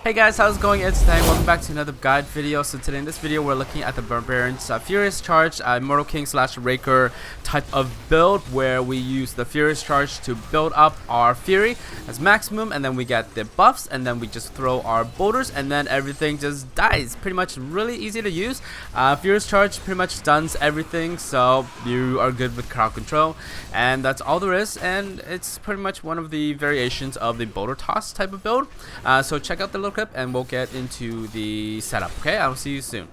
Hey guys, how's it going? It's Thang. Welcome back to another guide video. So today in this video we're looking at the Barbarian's Furious Charge, Immortal King / Raker type of build, where we use the Furious Charge to build up our Fury as maximum, and then we get the buffs, and then we just throw our boulders, and then everything just dies. Pretty much really easy to use. Furious Charge pretty much stuns everything, so you are good with crowd control, and that's all there is. And it's pretty much one of the variations of the boulder toss type of build. So check out the little clip and we'll get into the setup. Okay, I'll see you soon.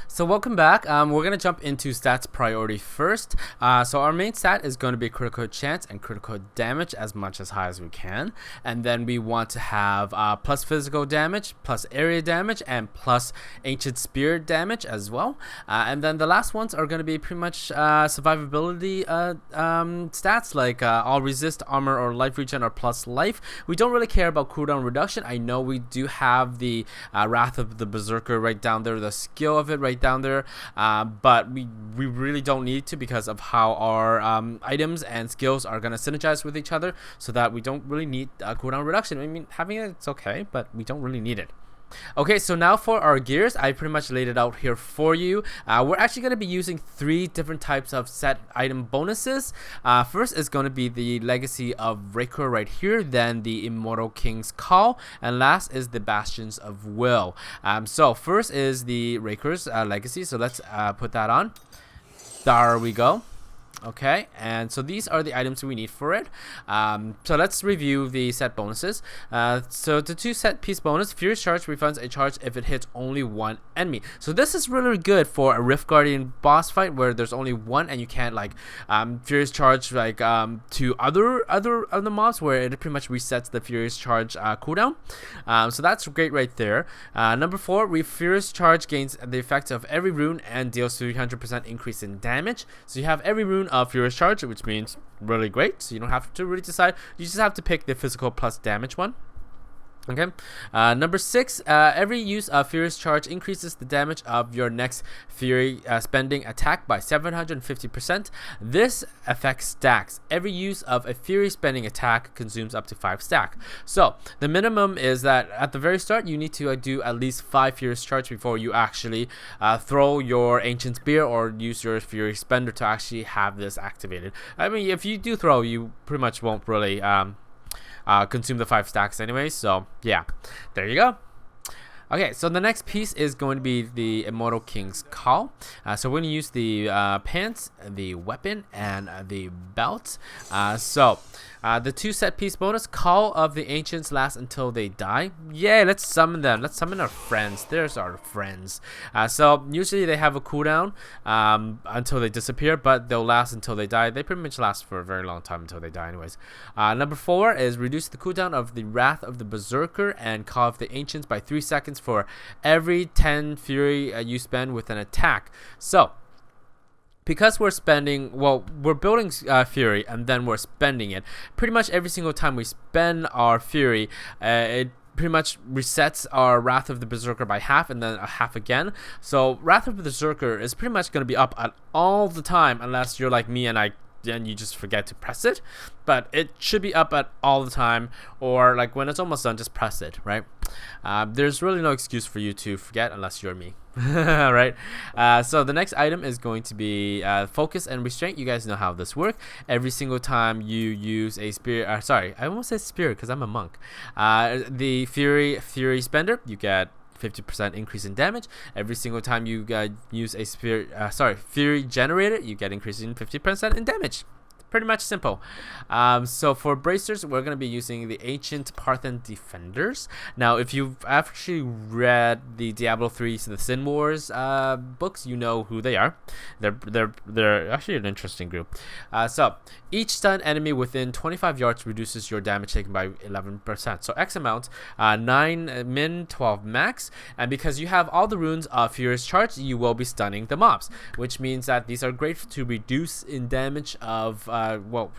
So welcome back. We're going to jump into stats priority first. So our main stat is going to be critical chance and critical damage as much as high as we can. And then we want to have plus physical damage, plus area damage, and plus ancient spear damage as well. And then the last ones are going to be pretty much survivability stats, like all resist, armor, or life regen, or plus life. We don't really care about cooldown reduction. I know we do have the Wrath of the Berserker right down there, the skill of it right down there, but we really don't need to, because of how our items and skills are going to synergize with each other, so that we don't really need cooldown reduction. I mean, having it's okay, but we don't really need it. Okay, so now for our gears, I pretty much laid it out here for you. We're actually going to be using 3 different types of set item bonuses. First is going to be the Legacy of Raker right here, then the Immortal King's Call, and last is the Bastions of Will. So first is the Raker's Legacy, so let's put that on. There we go. Okay, and so these are the items we need for it. So let's review the set bonuses. So the 2 set piece bonus, Furious Charge refunds a charge if it hits only 1 enemy. So this is really good for a Rift Guardian boss fight where there's only 1 and you can't like Furious Charge like to other mobs, where it pretty much resets the Furious Charge cooldown. So that's great right there. Number 4, Furious Charge gains the effect of every rune and deals 300% increase in damage. So you have every rune of Furious Charge, which means really great, so you don't have to really decide, you just have to pick the physical plus damage one. Okay, number 6, every use of Furious Charge increases the damage of your next Fury spending attack by 750%. This affects stacks. Every use of a Fury spending attack consumes up to 5 stack. So the minimum is that at the very start you need to do at least 5 Furious Charge before you actually throw your Ancient Spear or use your Fury Spender to actually have this activated. I mean, if you do throw, you pretty much won't really consume the 5 stacks anyway, so yeah, there you go. Okay, so the next piece is going to be the Immortal King's Call. So we're going to use the pants, the weapon, and the belt. The 2 set piece bonus, Call of the Ancients lasts until they die. Yay, let's summon them. Let's summon our friends. There's our friends. So usually they have a cooldown until they disappear, but they'll last until they die. They pretty much last for a very long time until they die anyways. Number 4 is reduce the cooldown of the Wrath of the Berserker and Call of the Ancients by 3 seconds for every 10 Fury you spend with an attack. So because we're spending, well, we're building Fury and then we're spending it. Pretty much every single time we spend our Fury, it pretty much resets our Wrath of the Berserker by half and then a half again. So Wrath of the Berserker is pretty much going to be up at all the time, unless you're like me and I then you just forget to press it. But it should be up at all the time, or like when it's almost done, just press it, right? There's really no excuse for you to forget unless you're me. Right. So the next item is going to be focus and restraint. You guys know how this works. Every single time you use a spirit, sorry, I almost said spirit because I'm a monk. The fury spender, you get 50% increase in damage. Every single time you use a fury generator, you get increase in 50% in damage. Pretty much simple. So for bracers, we're going to be using the Ancient Parthen Defenders. Now, if you've actually read the Diablo 3 The Sin Wars books, you know who they are. They're actually an interesting group. So each stun enemy within 25 yards reduces your damage taken by 11%. So X amount, 9 min, 12 max. And because you have all the runes of Furious Charge, you will be stunning the mobs, which means that these are great to reduce in damage of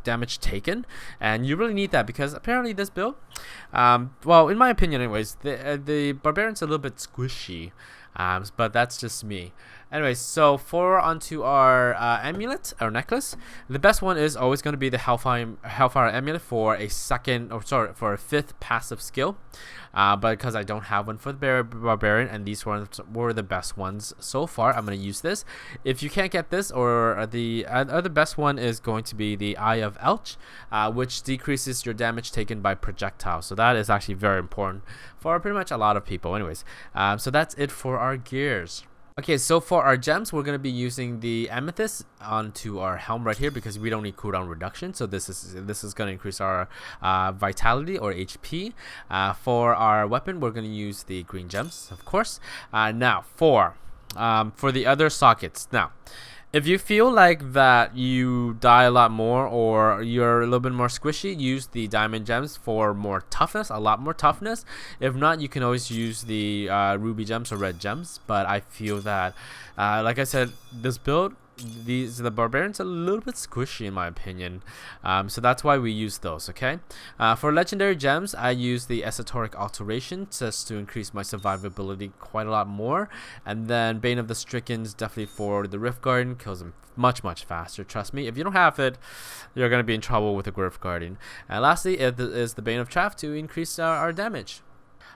damage taken, and you really need that because apparently this build, well, in my opinion anyways, the Barbarian's a little bit squishy, but that's just me. Anyways, so onto our amulet or necklace. The best one is always going to be the Hellfire amulet for a fifth passive skill. But because I don't have one for the Barbarian, and these ones were the best ones so far, I'm going to use this. If you can't get this, or the other best one is going to be the Eye of Elch, which decreases your damage taken by projectiles. So that is actually very important for pretty much a lot of people. Anyways, so that's it for our gears. Okay, so for our gems, we're going to be using the amethyst onto our helm right here because we don't need cooldown reduction. So this is going to increase our vitality or HP. For our weapon, we're going to use the green gems, of course. Now for the other sockets. Now, if you feel like that you die a lot more or you're a little bit more squishy, use the diamond gems for more toughness, a lot more toughness. If not, you can always use the ruby gems or red gems. But I feel that, like I said, this build, the Barbarian's a little bit squishy in my opinion, so that's why we use those. Okay, for legendary gems, I use the esoteric alteration just to increase my survivability quite a lot more, and then Bane of the Stricken is definitely for the Rift Guardian, kills them much faster. Trust me, if you don't have it, you're gonna be in trouble with the Rift Guardian. And lastly, it is the Bane of Chaff to increase our damage.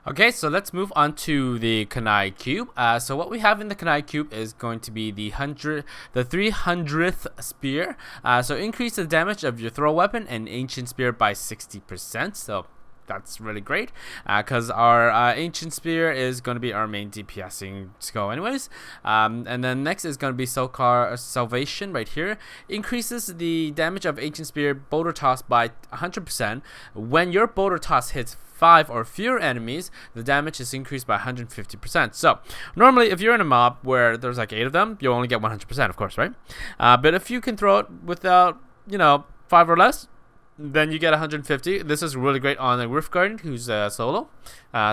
Okay, so let's move on to the Kanai Cube. So what we have in the Kanai Cube is going to be the 300th Spear. So increase the damage of your throw weapon and Ancient Spear by 60%. So that's really great because our Ancient Spear is going to be our main DPSing skill anyways. And then next is going to be Salvation right here. Increases the damage of Ancient Spear Boulder Toss by 100%. When your Boulder Toss hits 5 or fewer enemies, the damage is increased by 150%. So normally if you're in a mob where there's like 8 of them, you'll only get 100%, of course, right? But if you can throw it without 5 or less, then you get 150. This is really great on the Rift Guardian who's solo.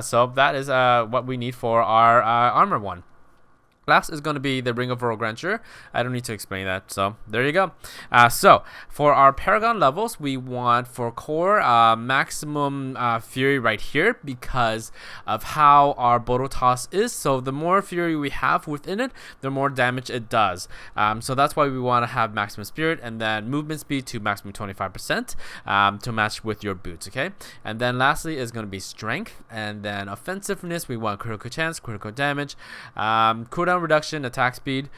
So that is what we need for our armor one. Last is going to be the Ring of Royal Grandeur. I don't need to explain that, so there you go. So for our Paragon levels, we want for core maximum Fury right here because of how our Boulder Toss is. So the more Fury we have within it, the more damage it does. So that's why we want to have maximum Spirit, and then movement speed to maximum 25% to match with your boots, okay? And then lastly is going to be Strength, and then offensiveness, we want critical chance, critical damage, cooldown reduction, attack speed,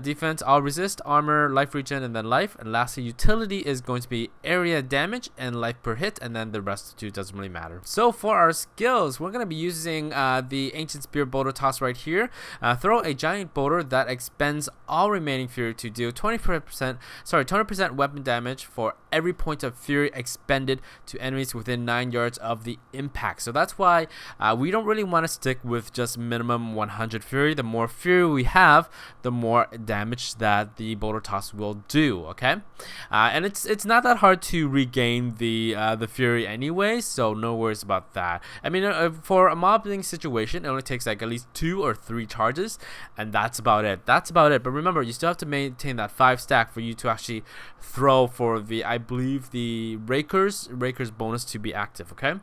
defense, all resist, armor, life regen, and then life. And lastly, utility is going to be area damage and life per hit, and then the rest too doesn't really matter. So for our skills, we're going to be using the Ancient Spear Boulder Toss right here. Throw a giant boulder that expends all remaining fury to deal 20% weapon damage for every point of fury expended to enemies within 9 yards of the impact. So that's why we don't really want to stick with just minimum 100 fury. The more fury we have, the more damage that the Boulder Toss will do. Okay, and it's not that hard to regain the fury anyway, so no worries about that. I mean, for a mobbing situation, it only takes like at least 2 or 3 charges, and that's about it. But remember, you still have to maintain that 5 stack for you to actually throw for the, I believe, the Raker's bonus to be active. Okay,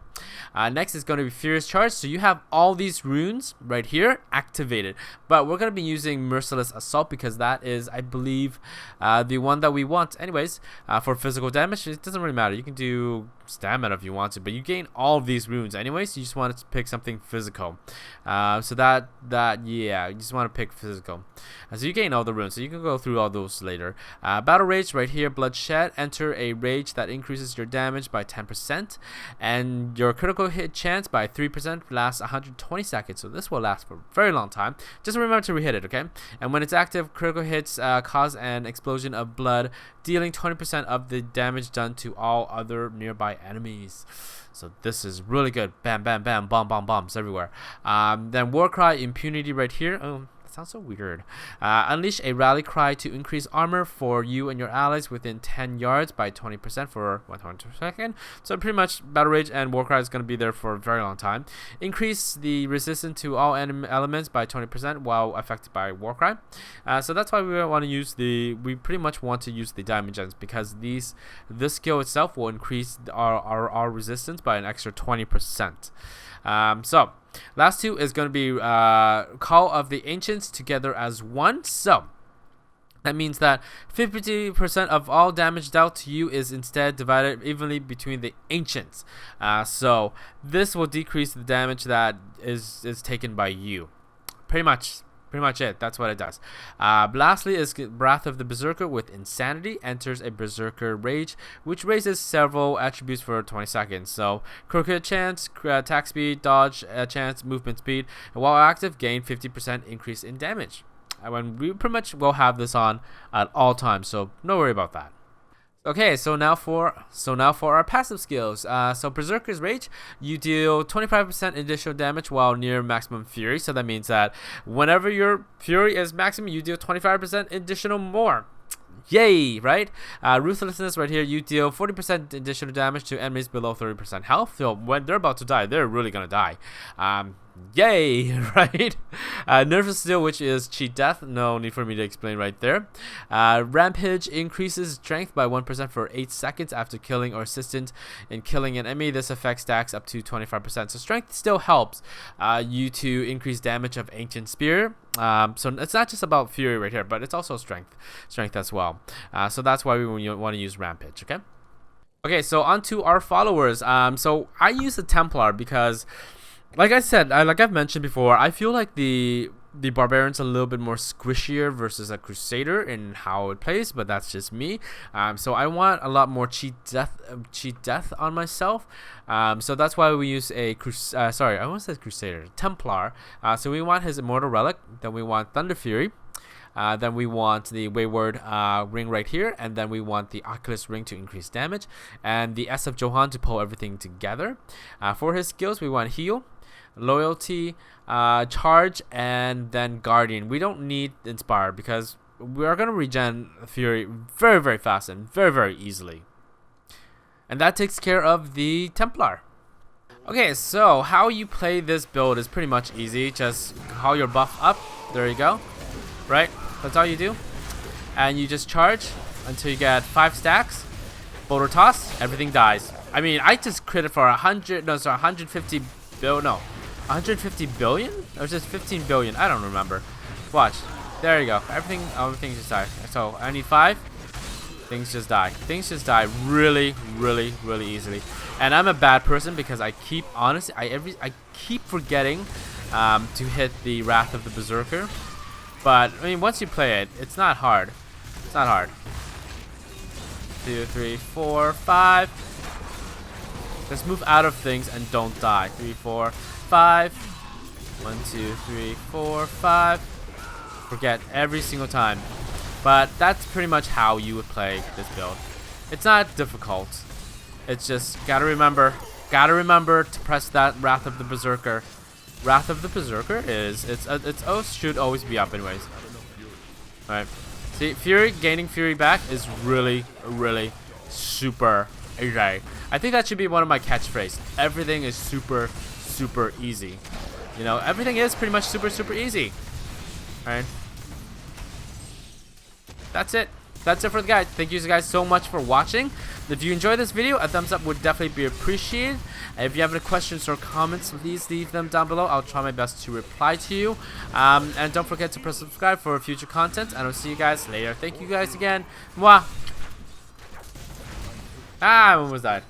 Next is going to be Furious Charge. So you have all these runes right here activated, but we're going to be using Merciless Assault because that is, I believe, the one that we want. Anyways, for physical damage, it doesn't really matter. You can do stamina if you want to, but you gain all of these runes anyways. You just want to pick something physical. So yeah, you just want to pick physical. So you gain all the runes, so you can go through all those later. Battle Rage right here, Bloodshed. Enter a rage that increases your damage by 10% and your critical hit chance by 3%. Lasts 120 seconds, so this will last for a very long time. Just remember to re-hit it, okay? And when it's active, critical hits cause an explosion of blood, dealing 20% of the damage done to all other nearby enemies. So this is really good. Bam, bam, bam, bomb, bomb, bombs everywhere. Then Warcry Impunity right here. Oh, that sounds so weird. Unleash a rally cry to increase armor for you and your allies within 10 yards by 20% for 100 seconds. So pretty much Battle Rage and Warcry is going to be there for a very long time. Increase the resistance to all enemy elements by 20% while affected by Warcry. So that's why we want to use we pretty much want to use the Diamond Gems, because this skill itself will increase our resistance by an extra 20%. So last two is going to be Call of the Ancients together as one. So that means that 50% of all damage dealt to you is instead divided evenly between the Ancients. So this will decrease the damage that is taken by you. Pretty much it. That's what it does. Lastly is Wrath of the Berserker with Insanity. Enters a Berserker Rage, which raises several attributes for 20 seconds. So critical chance, attack speed, dodge chance, movement speed, and while active, gain 50% increase in damage. And we pretty much will have this on at all times, so no worry about that. Okay, so now for our passive skills. So Berserker's Rage, you deal 25% additional damage while near maximum fury. So that means that whenever your fury is maximum, you deal 25% additional more. Yay, right? Ruthlessness right here, you deal 40% additional damage to enemies below 30% health. So when they're about to die, they're really gonna die. Yay, right? Nervous Steel, which is cheat death. No need for me to explain right there. Rampage increases strength by 1% for 8 seconds after killing or assistant in killing an enemy. This effect stacks up to 25%. So strength still helps you to increase damage of Ancient Spear. So it's not just about fury right here, but it's also strength as well. So that's why we want to use Rampage, okay? Okay, so on to our followers. So I use the Templar because, like I said, like I've mentioned before, I feel like the Barbarian's a little bit more squishier versus a Crusader in how it plays, but that's just me. So I want a lot more cheat death on myself. So that's why we use a Crusader, Templar. So we want his Immortal Relic, then we want Thunder Fury. Then we want the Wayward ring right here, and then we want the Oculus ring to increase damage, and the S of Johan to pull everything together. For his skills, we want Heal, Loyalty, Charge, and then Guardian. We don't need Inspire because we are going to regen Fury very, very fast and very, very easily. And that takes care of the Templar. Okay, so how you play this build is pretty much easy. Just call your buff up. There you go. Right? That's all you do. And you just charge until you get 5 stacks. Boulder toss, everything dies. I mean, I just critted for 150 billion? Or just 15 billion? I don't remember. Watch. There you go. Everything just died. So I need 5. Things just die. Things just die really, really, really easily. And I'm a bad person because I keep keep forgetting to hit the Wrath of the Berserker. But I mean, once you play it, it's not hard. It's not hard. 2, 3, 4, 5. Just move out of things and don't die. 3, 4, 5. 1, 2, 3, 4, 5. Forget every single time. But that's pretty much how you would play this build. It's not difficult. It's just gotta remember to press that Wrath of the Berserker. Wrath of the Berserker its oath should always be up anyways. Alright. See, gaining Fury back is really, really super easy. I think that should be one of my catchphrases. Everything is super, super easy. You know, everything is pretty much super, super easy. Alright. That's it. that's it for the guide. Thank you guys so much for watching. If you enjoyed this video, a thumbs up would definitely be appreciated. And if you have any questions or comments, please leave them down below. I'll try my best to reply to you. And don't forget to press subscribe for future content. And I'll see you guys later. Thank you guys again. Mwah. I almost died.